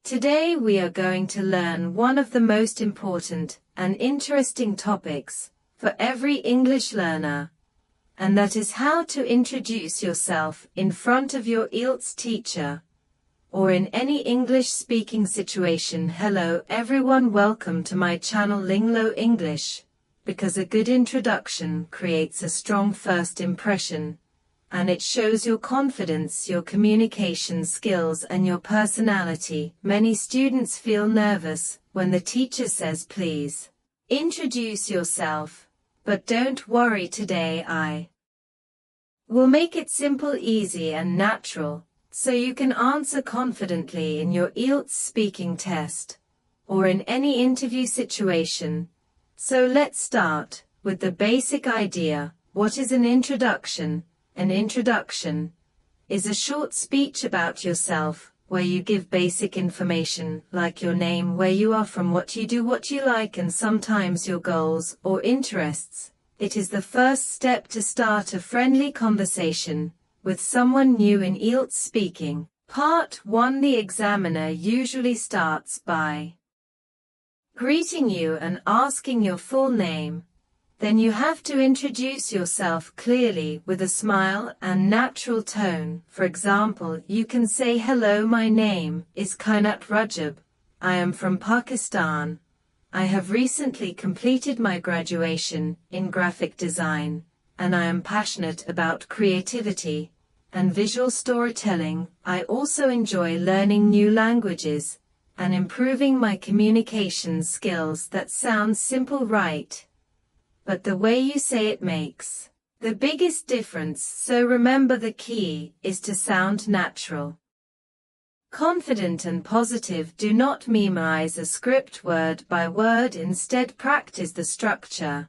Today we are going to learn one of the most important and interesting topics for every English learner, and that is how to introduce yourself in front of your IELTS teacher, or in any English-speaking situation. Hello everyone, welcome to my channel Linglow English, because a good introduction creates a strong first impression, and it shows your confidence, your communication skills and your personality. Many students feel nervous when the teacher says please introduce yourself, but don't worry, today I will make it simple, easy and natural, so you can answer confidently in your IELTS speaking test, or in any interview situation. So let's start with the basic idea. What is an introduction? An introduction is a short speech about yourself, where you give basic information like your name, where you are from, what you do, what you like, and sometimes your goals or interests. It is the first step to start a friendly conversation with someone new in IELTS speaking. Part 1. The examiner usually starts by greeting you and asking your full name. Then you have to introduce yourself clearly with a smile and natural tone. For example, you can say, hello, my name is Kainat Rajab. I am from Pakistan. I have recently completed my graduation in graphic design, and I am passionate about creativity and visual storytelling. I also enjoy learning new languages and improving my communication skills. That sounds simple, right? But the way you say it makes the biggest difference. So remember, the key is to sound natural, confident and positive. Do not memorize a script word by word. Instead, practice the structure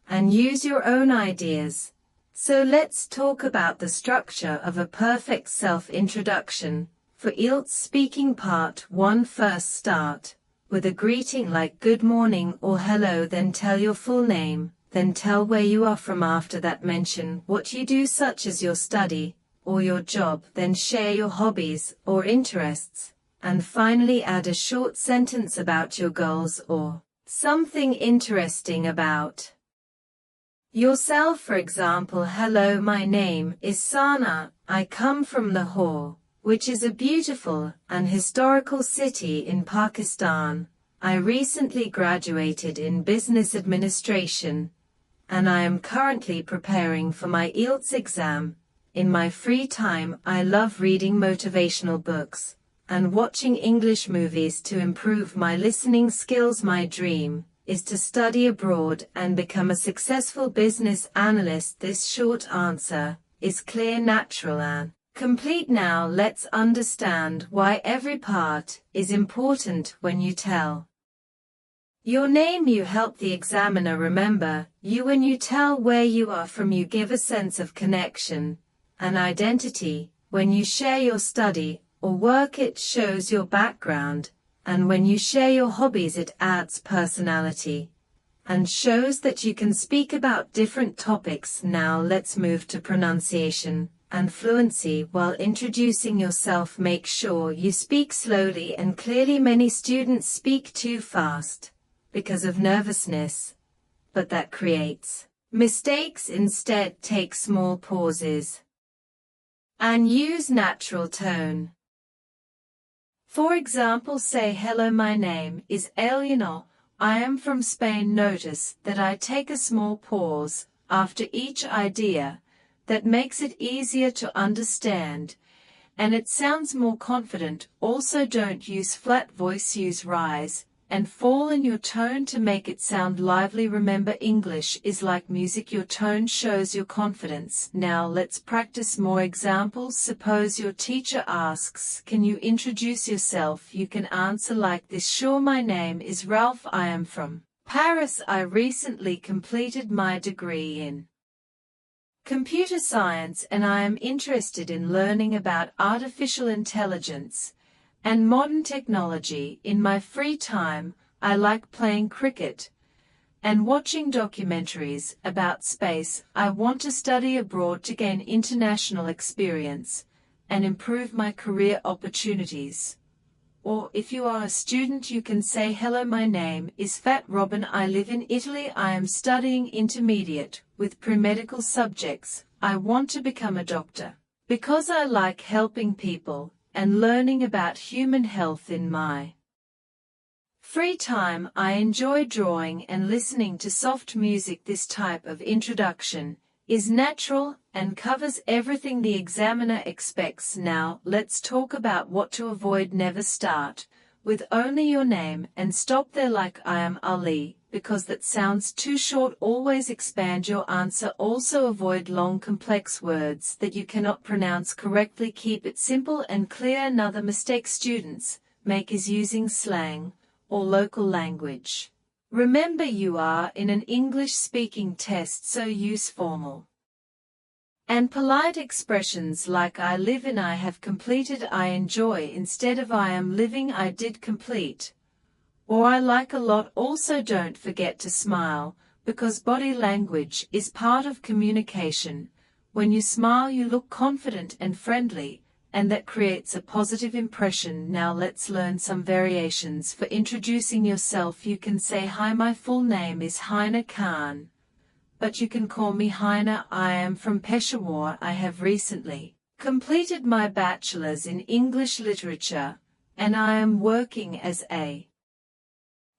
and use your own ideas. So let's talk about the structure of a perfect self-introduction for IELTS speaking. Part 1. First, start with a greeting like good morning or hello, then tell your full name. Then tell where you are from. After that, mention what you do, such as your study or your job. Then share your hobbies or interests. And finally, add a short sentence about your goals or something interesting about yourself. For example, hello, my name is Sana. I come from Lahore, which is a beautiful and historical city in Pakistan. I recently graduated in business administration, and I am currently preparing for my IELTS exam. In my free time, I love reading motivational books and watching English movies to improve my listening skills. My dream is to study abroad and become a successful business analyst. This short answer is clear, natural and complete. Now let's understand why every part is important. When you tell your name, you help the examiner remember you. When you tell where you are from, you give a sense of connection and identity. When you share your study or work, it shows your background. And when you share your hobbies, it adds personality and shows that you can speak about different topics. Now let's move to pronunciation and fluency. While introducing yourself, make sure you speak slowly and clearly. Many students speak too fast because of nervousness, but that creates mistakes. Instead, take small pauses and use natural tone. For example, say, hello, my name is Eleanor. I am from Spain. Notice that I take a small pause after each idea. That makes it easier to understand, and it sounds more confident. Also, don't use flat voice, use rise and fall in your tone to make it sound lively. Remember, English is like music. Your tone shows your confidence. Now let's practice more examples. Suppose your teacher asks, can you introduce yourself? You can answer like this. Sure, my name is Ralph. I am from Paris. I recently completed my degree in computer science, and I am interested in learning about artificial intelligence and modern technology. In my free time, I like playing cricket and watching documentaries about space. I want to study abroad to gain international experience and improve my career opportunities. Or if you are a student, you can say, hello, my name is Fat Robin. I live in Italy. I am studying intermediate with pre-medical subjects. I want to become a doctor because I like helping people and learning about human health in my free time. I enjoy drawing and listening to soft music. This type of introduction is natural and covers everything the examiner expects. Now, let's talk about what to avoid. Never start with only your name and stop there like I am Ali, because that sounds too short. Always expand your answer. Also avoid long complex words that you cannot pronounce correctly. Keep it simple and clear. Another mistake students make is using slang or local language. Remember, you are in an English-speaking test, so use formal and polite expressions like I live in, I have completed, I enjoy instead of I am living, I did complete, or I like a lot. Also don't forget to smile, because body language is part of communication. When you smile, you look confident and friendly, and that creates a positive impression. Now let's learn some variations for introducing yourself. You can say, hi, my full name is Haina Khan, but you can call me Haina. I am from Peshawar. I have recently completed my bachelor's in English literature, and I am working as a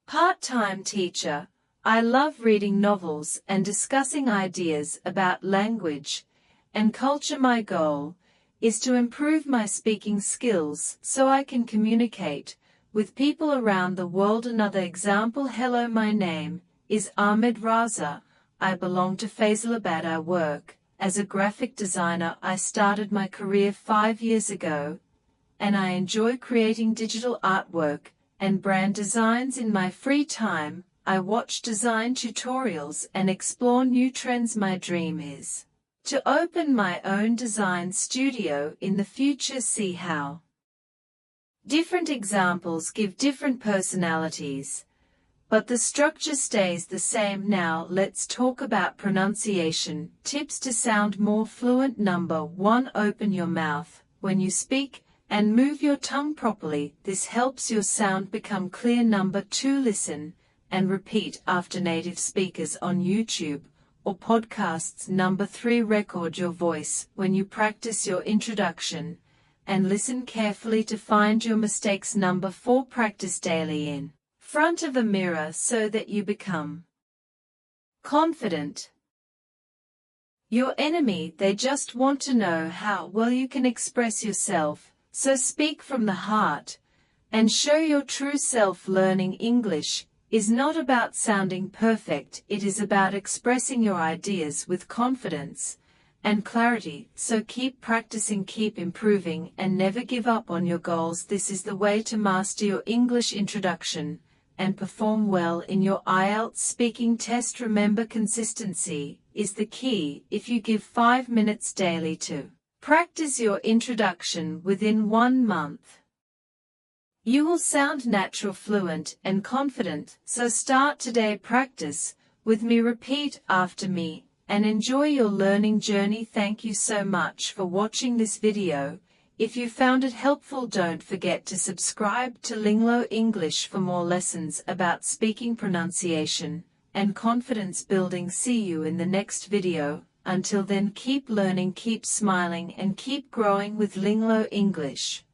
part-time teacher. I love reading novels and discussing ideas about language and culture. My goal is to improve my speaking skills so I can communicate with people around the world. Another example, hello, my name is Ahmed Raza. I belong to Faisalabad. I work as a graphic designer. I started my career 5 years ago, and I enjoy creating digital artwork and brand designs in my free time. I watch design tutorials and explore new trends. My dream is to open my own design studio in the future. See how different examples give different personalities, but the structure stays the same. Now let's talk about pronunciation tips to sound more fluent. Number 1, open your mouth when you speak and move your tongue properly. This helps your sound become clear. Number 2, listen and repeat after native speakers on YouTube or podcasts. Number 3, record your voice when you practice your introduction and listen carefully to find your mistakes. Number 4, practice daily in front of a mirror so that you become confident. Your enemy, they just want to know how well you can express yourself, so speak from the heart and show your true self. Learning English is not about sounding perfect, it is about expressing your ideas with confidence and clarity. So keep practicing, keep improving, and never give up on your goals. This is the way to master your English introduction and perform well in your IELTS speaking test. Remember, consistency is the key. If you give 5 minutes daily to practice your introduction within 1 month, you will sound natural, fluent, and confident. So start today. Practice with me, repeat after me, and enjoy your learning journey. Thank you so much for watching this video. If you found it helpful, don't forget to subscribe to Linglow English for more lessons about speaking, pronunciation, and confidence building. See you in the next video. Until then, keep learning, keep smiling, and keep growing with Linglow English.